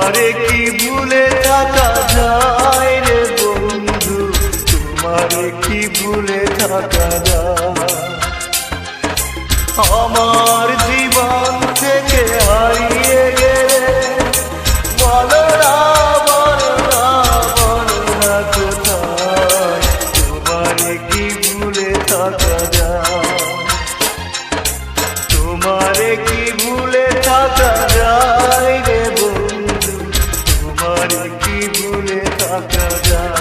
তোমারে কি ভুলে থাকা যায় রে বন্ধু, তোমারে কি ভুলে থাকা যায়। আমার জীবন থেকে হারিয়ে গেলে বলো না বলো না বলো না কোথায়, তোমারে কি ভুলে থাকা যায়। তোমারে কি ভুলে থাকা যায় রে বন্ধু, তোমারে কি ভুলে থাকা যায়।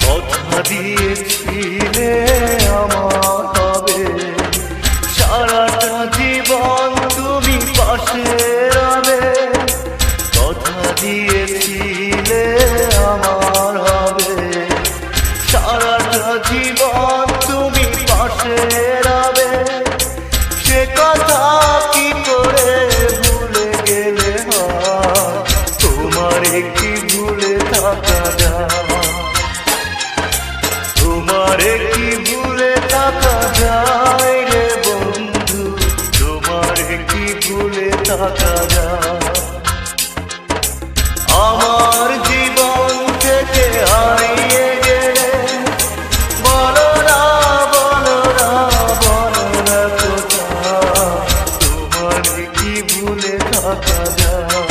কথা দিয়েছিলে আমার হবে, সারাটা জীবন তুমি পাশে রবে। কথা দিয়েছিলে আমার হবে, সারাটা জীবন তুমি পাশে রবে। সে কথা কি করে ভুলে গেলে হয়, তোমারে কি ভুলে থাকা যায়। তোমারে কি ভুলে থাকা যায় রে বন্ধু, তোমারে কি ভুলে থাকা যায়। আমার জীবন থেকে হারিয়ে গেলে বলো না বলো না বলো না কোথায়, তোমারে কি ভুলে থাকা যায়।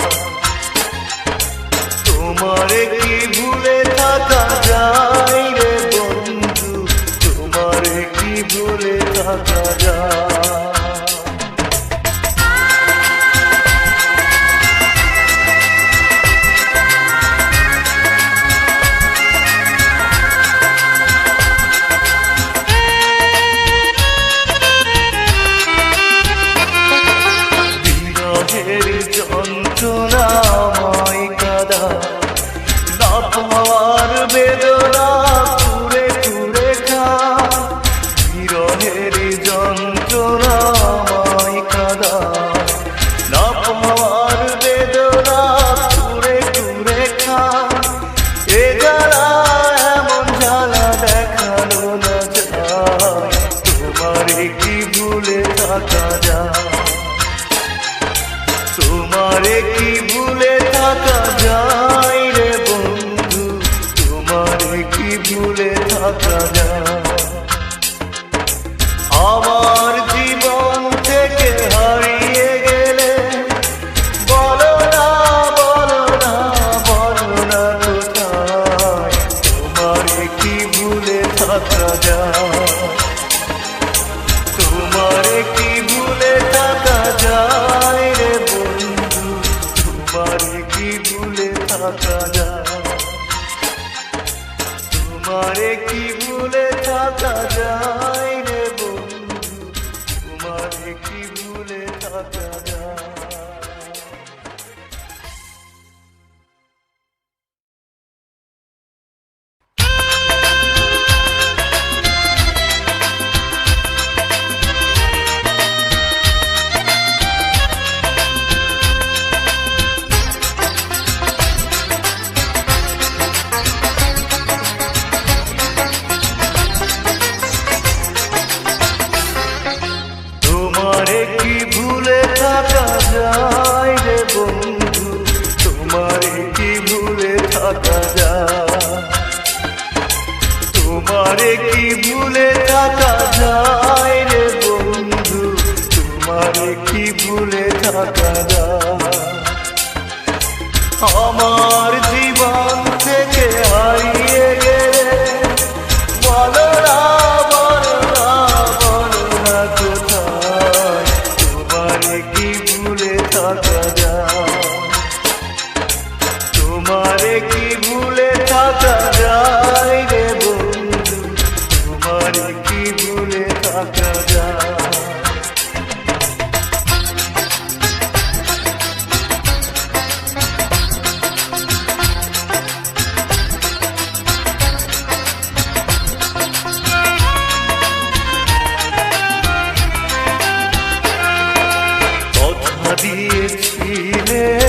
তোমারে কি ভুলে থাকা যায় রে বন্ধু, তোমারে কি ভুলে থাকা যায়। বিরহের যন্ত্রণাময় কাদা, না পাওয়ার বেদনা কুরে কুরে খা। বিরহের যন্ত্রণাময় কাদা, না পাওয়ার বেদনা কুরে কুরে খা। এ জ্বালা এমন জ্বালা দেখানো না যায়, তোমারে কি ভুলে থাকা যায়। তোমারে কি ভুলে থাকা যায় রে বন্ধু, তোমারে কি ভুলে থাকা যায়। আমার জীবন থেকে হারিয়ে গেলে বলো না বলো না বলো না কোথায়, তোমারে কি ভুলে থাকা যায়। তোমারে কি ভুলে থাকা যায় রে বন্ধু, তোমারে কি ভুলে থাকা যায়। তোমারে কি ভুলে থাকা যায় রে বন্ধু, তোমারে কি ভুলে থাকা যায়। তোমারে কি ভুলে থাকা যায় রে বন্ধু, তোমারে কি ভুলে থাকা যায়। তোমারে কি ভুলে থাকা যায় রে বন্ধু, তোমারে কি ভুলে থাকা যায়। আমার জীবন থেকে হারিয়ে গেলে বলো না বলো না বলো না কোথায়, তোমারে কি ভুলে থাকা যায়। তোমারে কি ভুলে থাকা যায় রে বন্ধু, তোমারে কি ভুলে থাকা যায়। দিয়েছি ছিলে